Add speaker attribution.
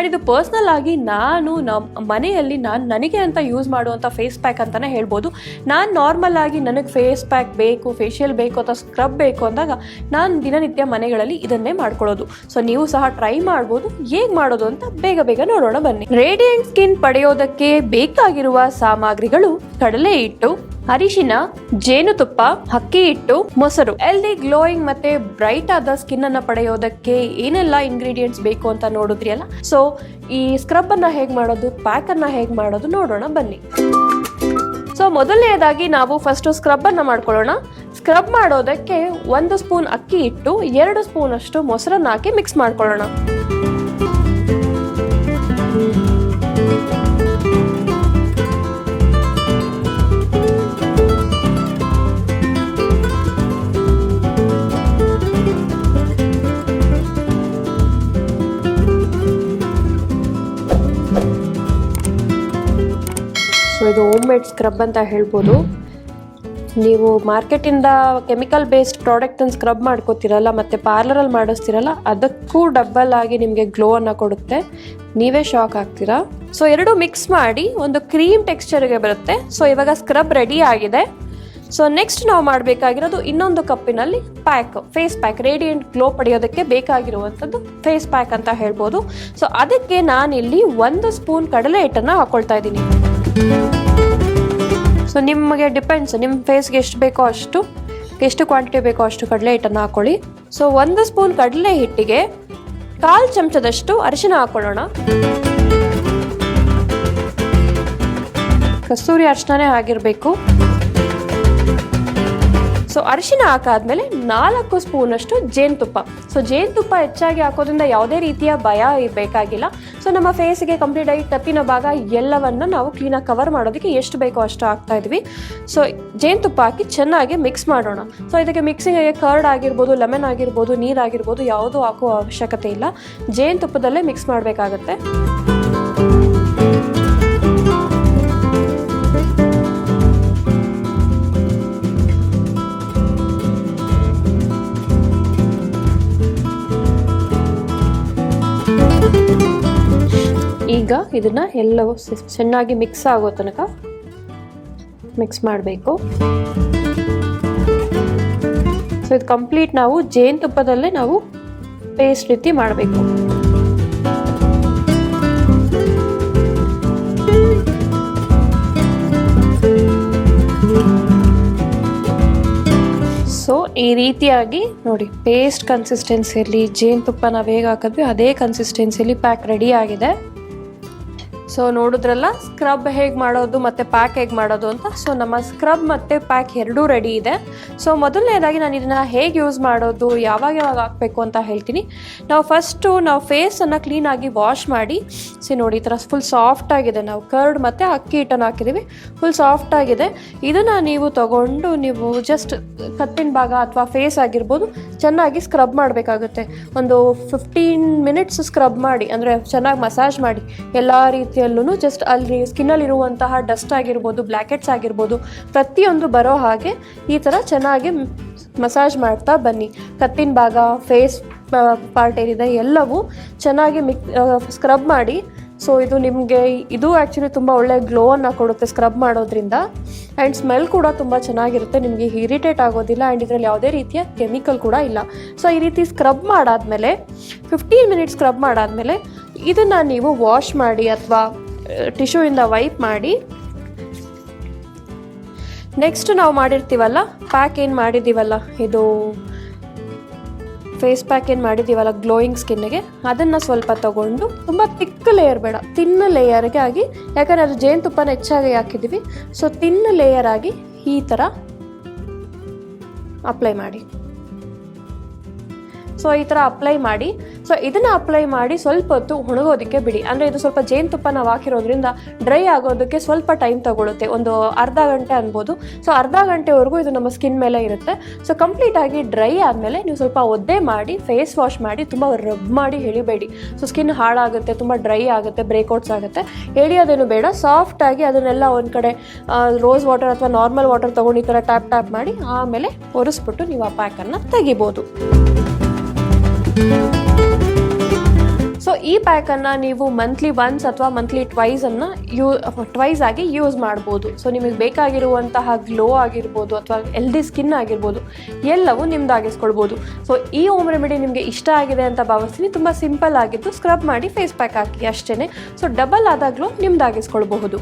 Speaker 1: And ಇದು personal ಆಗಿ ನಾನು ಮನೆಯಲ್ಲಿ ನನಗೆ ಅಂತ ಯೂಸ್ ಮಾಡುವಂಥ ಫೇಸ್ ಪ್ಯಾಕ್ ಅಂತಲೇ ಹೇಳ್ಬೋದು. ನಾನು ನಾರ್ಮಲ್ ಆಗಿ ನನಗೆ ಫೇಸ್ ಪ್ಯಾಕ್ ಬೇಕು, ಫೇಶಿಯಲ್ ಬೇಕು ಅಥವಾ ಸ್ಕ್ರಬ್ ಬೇಕು ಅಂದಾಗ ನಾನು ದಿನನಿತ್ಯ ಮನೆಗಳಲ್ಲಿ ಇದನ್ನೇ ಮಾಡ್ಕೊಳ್ಳೋದು. ಸೊ ನೀವು ಸಹ ಟ್ರೈ ಮಾಡ್ಬೋದು. ಹೇಗೆ ಮಾಡೋದು ಅಂತ ಬೇಗ ನೋಡೋಣ ಬನ್ನಿ. ರೇಡಿಯಂಟ್ ಸ್ಕಿನ್ ಪಡೆಯೋದಕ್ಕೆ ಬೇಕಾಗಿರುವ ಸಾಮಗ್ರಿಗಳು: ಕಡಲೆ ಹಿಟ್ಟು, ಅರಿಶಿನ, ಜೇನುತುಪ್ಪ, ಅಕ್ಕಿ ಹಿಟ್ಟು, ಮೊಸರು. ಹೆಲ್ದಿ, ಗ್ಲೋಯಿಂಗ್ ಮತ್ತೆ ಬ್ರೈಟ್ ಆದ ಸ್ಕಿನ್ ಅನ್ನ ಪಡೆಯೋದಕ್ಕೆ ಏನೆಲ್ಲ ಇಂಗ್ರೀಡಿಯೆಂಟ್ಸ್ ಬೇಕು ಅಂತ ನೋಡಿದ್ರಿ ಅಲ್ಲ. ಸೊ ಈ ಸ್ಕ್ರಬ್ ಅನ್ನ ಹೇಗ್ ಮಾಡೋದು, ಪ್ಯಾಕ್ ಅನ್ನ ಹೇಗ್ ಮಾಡೋದು ನೋಡೋಣ ಬನ್ನಿ. ಸೊ ಮೊದಲನೇದಾಗಿ ನಾವು ಫಸ್ಟ್ ಸ್ಕ್ರಬ್ ಅನ್ನ ಮಾಡ್ಕೊಳ್ಳೋಣ. ಸ್ಕ್ರಬ್ ಮಾಡೋದಕ್ಕೆ 1 ಸ್ಪೂನ್ ಅಕ್ಕಿ ಹಿಟ್ಟು, 2 ಸ್ಪೂನ್ ಅಷ್ಟು ಮೊಸರನ್ನ ಹಾಕಿ ಮಿಕ್ಸ್ ಮಾಡ್ಕೊಳ್ಳೋಣ. ಸೊ ಇದು ಹೋಮ್ ಮೇಡ್ ಸ್ಕ್ರಬ್ ಅಂತ ಹೇಳ್ಬೋದು. ನೀವು ಮಾರ್ಕೆಟಿಂದ ಕೆಮಿಕಲ್ ಬೇಸ್ಡ್ ಪ್ರಾಡಕ್ಟನ್ನು ಸ್ಕ್ರಬ್ ಮಾಡ್ಕೋತಿರಲ್ಲ ಮತ್ತು ಪಾರ್ಲರಲ್ಲಿ ಮಾಡಿಸ್ತಿರಲ್ಲ, ಅದಕ್ಕೂ ಡಬ್ಬಲ್ ಆಗಿ ನಿಮಗೆ ಗ್ಲೋವನ್ನು ಕೊಡುತ್ತೆ. ನೀವೇ ಶಾಕ್ ಆಗ್ತೀರಾ. ಸೊ ಎರಡು ಮಿಕ್ಸ್ ಮಾಡಿ ಒಂದು ಕ್ರೀಮ್ ಟೆಕ್ಸ್ಚರ್ಗೆ ಬರುತ್ತೆ. ಸೊ ಇವಾಗ ಸ್ಕ್ರಬ್ ರೆಡಿ ಆಗಿದೆ. ಸೊ ನೆಕ್ಸ್ಟ್ ನಾವು ಮಾಡಬೇಕಾಗಿರೋದು ಇನ್ನೊಂದು ಕಪ್ಪಿನಲ್ಲಿ ಫೇಸ್ ಪ್ಯಾಕ್, ರೇಡಿಯಂಟ್ ಗ್ಲೋ ಪಡೆಯೋದಕ್ಕೆ ಬೇಕಾಗಿರುವಂಥದ್ದು ಫೇಸ್ ಪ್ಯಾಕ್ ಅಂತ ಹೇಳ್ಬೋದು. ಸೊ ಅದಕ್ಕೆ ನಾನಿಲ್ಲಿ 1 ಸ್ಪೂನ್ ಕಡಲೆ ಹಿಟ್ಟನ್ನು ಹಾಕೊಳ್ತಾ ಇದ್ದೀನಿ. ಸೊ ನಿಮಗೆ ಡಿಪೆಂಡ್ಸ್, ನಿಮ್ಮ ಫೇಸ್ಗೆ ಎಷ್ಟು ಬೇಕೋ ಅಷ್ಟು, ಎಷ್ಟು ಕ್ವಾಂಟಿಟಿ ಬೇಕೋ ಅಷ್ಟು ಕಡಲೆ ಹಿಟ್ಟನ್ನು ಹಾಕೊಳ್ಳಿ. ಸೊ 1 ಸ್ಪೂನ್ ಕಡಲೆ ಹಿಟ್ಟಿಗೆ 1/4 ಚಮಚದಷ್ಟು ಅರಿಶಿನ ಹಾಕೊಳ್ಳೋಣ. ಕಸ್ತೂರಿ ಅರಿಶಿಣನೇ ಆಗಿರಬೇಕು. ಸೊ ಅರಿಶಿನ ಹಾಕಾದ್ಮೇಲೆ 4 ಸ್ಪೂನ್ ಅಷ್ಟು ಜೇನುತುಪ್ಪ. ಸೊ ಜೇನುತುಪ್ಪ ಹೆಚ್ಚಾಗಿ ಹಾಕೋದ್ರಿಂದ ಯಾವುದೇ ರೀತಿಯ ಭಯ ಬೇಕಾಗಿಲ್ಲ. ಸೊ ನಮ್ಮ ಫೇಸ್ಗೆ ಕಂಪ್ಲೀಟ್ ಆಗಿ ಟಪ್ಪಿನ ಭಾಗ ಎಲ್ಲವನ್ನ ನಾವು ಕ್ಲೀನಾಗಿ ಕವರ್ ಮಾಡೋದಕ್ಕೆ ಎಷ್ಟು ಬೇಕೋ ಅಷ್ಟು ಹಾಕ್ತಾ ಇದ್ವಿ. ಸೊ ಜೇನುತುಪ್ಪ ಹಾಕಿ ಚೆನ್ನಾಗಿ ಮಿಕ್ಸ್ ಮಾಡೋಣ. ಸೊ ಇದಕ್ಕೆ ಮಿಕ್ಸಿಂಗ್ಗೆ ಕರ್ಡ್ ಆಗಿರ್ಬೋದು, ಲೆಮನ್ ಆಗಿರ್ಬೋದು, ನೀರಾಗಿರ್ಬೋದು, ಯಾವುದೂ ಹಾಕೋ ಅವಶ್ಯಕತೆ ಇಲ್ಲ. ಜೇನುತುಪ್ಪದಲ್ಲೇ ಮಿಕ್ಸ್ ಮಾಡಬೇಕಾಗತ್ತೆ. ಈಗ ಇದನ್ನ ಎಲ್ಲವೂ ಚೆನ್ನಾಗಿ ಮಿಕ್ಸ್ ಆಗೋ ತನಕ ಮಿಕ್ಸ್ ಮಾಡಬೇಕು. ಸೊ ಇದು ಕಂಪ್ಲೀಟ್ ನಾವು ಜೇನುತುಪ್ಪದಲ್ಲೇ ನಾವು ಪೇಸ್ಟ್ ರೀತಿ ಮಾಡಬೇಕು. ಸೊ ಈ ರೀತಿಯಾಗಿ ನೋಡಿ, ಪೇಸ್ಟ್ ಕನ್ಸಿಸ್ಟೆನ್ಸಿಯಲ್ಲಿ ಜೇನುತುಪ್ಪ ನಾವು ಹೇಗೆ ಹಾಕಿದ್ವಿ ಅದೇ ಕನ್ಸಿಸ್ಟೆನ್ಸಿಯಲ್ಲಿ ಪ್ಯಾಕ್ ರೆಡಿ ಆಗಿದೆ. ಸೊ ನೋಡಿದ್ರಲ್ಲ ಸ್ಕ್ರಬ್ ಹೇಗೆ ಮಾಡೋದು ಮತ್ತು ಪ್ಯಾಕ್ ಹೇಗೆ ಮಾಡೋದು ಅಂತ. ಸೊ ನಮ್ಮ ಸ್ಕ್ರಬ್ ಮತ್ತು ಪ್ಯಾಕ್ ಎರಡೂ ರೆಡಿ ಇದೆ. ಸೊ ಮೊದಲನೇದಾಗಿ ನಾನು ಇದನ್ನು ಹೇಗೆ ಯೂಸ್ ಮಾಡೋದು, ಯಾವಾಗ ಹಾಕಬೇಕು ಅಂತ ಹೇಳ್ತೀನಿ. ನಾವು ಫಸ್ಟು ಫೇಸನ್ನು ಕ್ಲೀನಾಗಿ ವಾಶ್ ಮಾಡಿ, ನೋಡಿ ಈ ಥರ ಫುಲ್ ಸಾಫ್ಟ್ ಆಗಿದೆ. ನಾವು ಕರ್ಡ್ ಮತ್ತು ಅಕ್ಕಿ ಹಿಟ್ಟನ್ನು ಹಾಕಿದ್ದೀವಿ, ಫುಲ್ ಸಾಫ್ಟ್ ಆಗಿದೆ. ಇದನ್ನು ನೀವು ತಗೊಂಡು ನೀವು ಜಸ್ಟ್ ಕತ್ತಿನ ಭಾಗ ಅಥವಾ ಫೇಸ್ ಆಗಿರ್ಬೋದು ಚೆನ್ನಾಗಿ ಸ್ಕ್ರಬ್ ಮಾಡಬೇಕಾಗುತ್ತೆ. ಒಂದು 15 ಮಿನಿಟ್ಸ್ ಸ್ಕ್ರಬ್ ಮಾಡಿ, ಅಂದರೆ ಚೆನ್ನಾಗಿ ಮಸಾಜ್ ಮಾಡಿ ಎಲ್ಲ ರೀತಿಯಲ್ಲೂ. ಜಸ್ಟ್ ಅಲ್ಲಿ ಸ್ಕಿನ್ನಲ್ಲಿರುವಂತಹ ಡಸ್ಟ್ ಆಗಿರ್ಬೋದು, ಬ್ಲ್ಯಾಕೆಟ್ಸ್ ಆಗಿರ್ಬೋದು, ಪ್ರತಿಯೊಂದು ಬರೋ ಹಾಗೆ ಈ ಥರ ಚೆನ್ನಾಗಿ ಮಸಾಜ್ ಮಾಡ್ತಾ ಬನ್ನಿ. ಕತ್ತಿನ ಭಾಗ, ಫೇಸ್ ಪಾರ್ಟ್ ಏನಿದೆ ಎಲ್ಲವೂ ಚೆನ್ನಾಗಿ ಸ್ಕ್ರಬ್ ಮಾಡಿ. ಸೊ ಇದು ನಿಮಗೆ ಆ್ಯಕ್ಚುಲಿ ತುಂಬ ಒಳ್ಳೆ ಗ್ಲೋವನ್ನು ಕೊಡುತ್ತೆ ಸ್ಕ್ರಬ್ ಮಾಡೋದ್ರಿಂದ. ಆ್ಯಂಡ್ ಸ್ಮೆಲ್ ಕೂಡ ತುಂಬ ಚೆನ್ನಾಗಿರುತ್ತೆ, ನಿಮಗೆ ಇರಿಟೇಟ್ ಆಗೋದಿಲ್ಲ. ಆ್ಯಂಡ್ ಇದರಲ್ಲಿ ಯಾವುದೇ ರೀತಿಯ ಕೆಮಿಕಲ್ ಕೂಡ ಇಲ್ಲ. ಸೊ ಈ ರೀತಿ ಸ್ಕ್ರಬ್ ಮಾಡಾದಮೇಲೆ 15 ಮಿನಿಟ್ಸ್ ಸ್ಕ್ರಬ್ ಮಾಡಾದಮೇಲೆ ಇದನ್ನು ನೀವು ವಾಶ್ ಮಾಡಿ ಅಥವಾ ಟಿಶ್ಯೂಯಿಂದ ವೈಪ್ ಮಾಡಿ. ನೆಕ್ಸ್ಟ್ ನಾವು ಮಾಡಿರ್ತೀವಲ್ಲ ಪ್ಯಾಕ್ ಏನು ಮಾಡಿದ್ದೀವಲ್ಲ, ಇದು ಫೇಸ್ ಪ್ಯಾಕ್ ಏನು ಮಾಡಿದ್ದೀವಲ್ಲ ಗ್ಲೋಯಿಂಗ್ ಸ್ಕಿನ್ನಿಗೆ, ಅದನ್ನು ಸ್ವಲ್ಪ ತಗೊಂಡು, ತುಂಬ ತಿಕ್ ಲೇಯರ್ ಬೇಡ, ತಿನ್ನ ಲೇಯರ್ಗೆ ಆಗಿ, ಯಾಕಂದರೆ ಅದು ಜೇನುತುಪ್ಪನ ಹೆಚ್ಚಾಗಿ ಹಾಕಿದ್ದೀವಿ. ಸೊ ತಿನ್ನ ಲೇಯರ್ ಆಗಿ ಈ ಥರ ಅಪ್ಲೈ ಮಾಡಿ. ಸೊ ಈ ಥರ ಅಪ್ಲೈ ಮಾಡಿ. ಸೊ ಇದನ್ನು ಅಪ್ಲೈ ಮಾಡಿ ಸ್ವಲ್ಪ ಹೊತ್ತು ಒಣಗೋದಕ್ಕೆ ಬಿಡಿ. ಅಂದರೆ ಇದು ಸ್ವಲ್ಪ ಜೇನುತುಪ್ಪ ನಾವು ಹಾಕಿರೋದ್ರಿಂದ ಡ್ರೈ ಆಗೋದಕ್ಕೆ ಸ್ವಲ್ಪ ಟೈಮ್ ತಗೊಳುತ್ತೆ, ಒಂದು ಅರ್ಧ ಗಂಟೆ ಅನ್ಬೋದು. ಸೊ ಅರ್ಧ ಗಂಟೆವರೆಗೂ ಇದು ನಮ್ಮ ಸ್ಕಿನ್ ಮೇಲೆ ಇರುತ್ತೆ. ಸೊ ಕಂಪ್ಲೀಟಾಗಿ ಡ್ರೈ ಆದಮೇಲೆ ನೀವು ಸ್ವಲ್ಪ ಒದ್ದೆ ಮಾಡಿ ಫೇಸ್ ವಾಶ್ ಮಾಡಿ, ತುಂಬ ರಬ್ ಮಾಡಿ ಎಳಿಬೇಡಿ. ಸೊ ಸ್ಕಿನ್ ಹಾಳಾಗುತ್ತೆ, ತುಂಬ ಡ್ರೈ ಆಗುತ್ತೆ, ಬ್ರೇಕ್ಔಟ್ಸ್ ಆಗುತ್ತೆ. ಎಳಿಯೋದೇನು ಬೇಡ, ಸಾಫ್ಟಾಗಿ ಅದನ್ನೆಲ್ಲ ಒಂದು ಕಡೆ ರೋಸ್ ವಾಟರ್ ಅಥವಾ ನಾರ್ಮಲ್ ವಾಟರ್ ತೊಗೊಂಡು ಈ ಥರ ಟ್ಯಾಪ್ ಮಾಡಿ ಆಮೇಲೆ ಒರೆಸ್ಬಿಟ್ಟು ನೀವು ಆ ಪ್ಯಾಕನ್ನು ತೆಗಿಬೋದು. ಸೊ ಈ ಪ್ಯಾಕನ್ನು ನೀವು ಮಂತ್ಲಿ ಒನ್ಸ್ ಅಥವಾ ಮಂತ್ಲಿ ಟ್ವೈಸ್ ಆಗಿ ಯೂಸ್ ಮಾಡ್ಬೋದು. ಸೊ ನಿಮಗೆ ಬೇಕಾಗಿರುವಂತಹ ಗ್ಲೋ ಆಗಿರ್ಬೋದು ಅಥವಾ ಹೆಲ್ದಿ ಸ್ಕಿನ್ ಆಗಿರ್ಬೋದು ಎಲ್ಲವೂ ನಿಮ್ದಾಗಿಸ್ಕೊಳ್ಬೋದು. ಸೊ ಈ ಹೋಮ್ ರೆಮಿಡಿ ನಿಮಗೆ ಇಷ್ಟ ಆಗಿದೆ ಅಂತ ಭಾವಿಸ್ತೀನಿ. ತುಂಬ ಸಿಂಪಲ್ ಆಗಿದ್ದು, ಸ್ಕ್ರಬ್ ಮಾಡಿ ಫೇಸ್ ಪ್ಯಾಕ್ ಹಾಕಿ ಅಷ್ಟೇ. ಸೊ ಡಬಲ್ ಆದಾಗಲೂ ನಿಮ್ದಾಗಿಸ್ಕೊಳ್ಬಹುದು.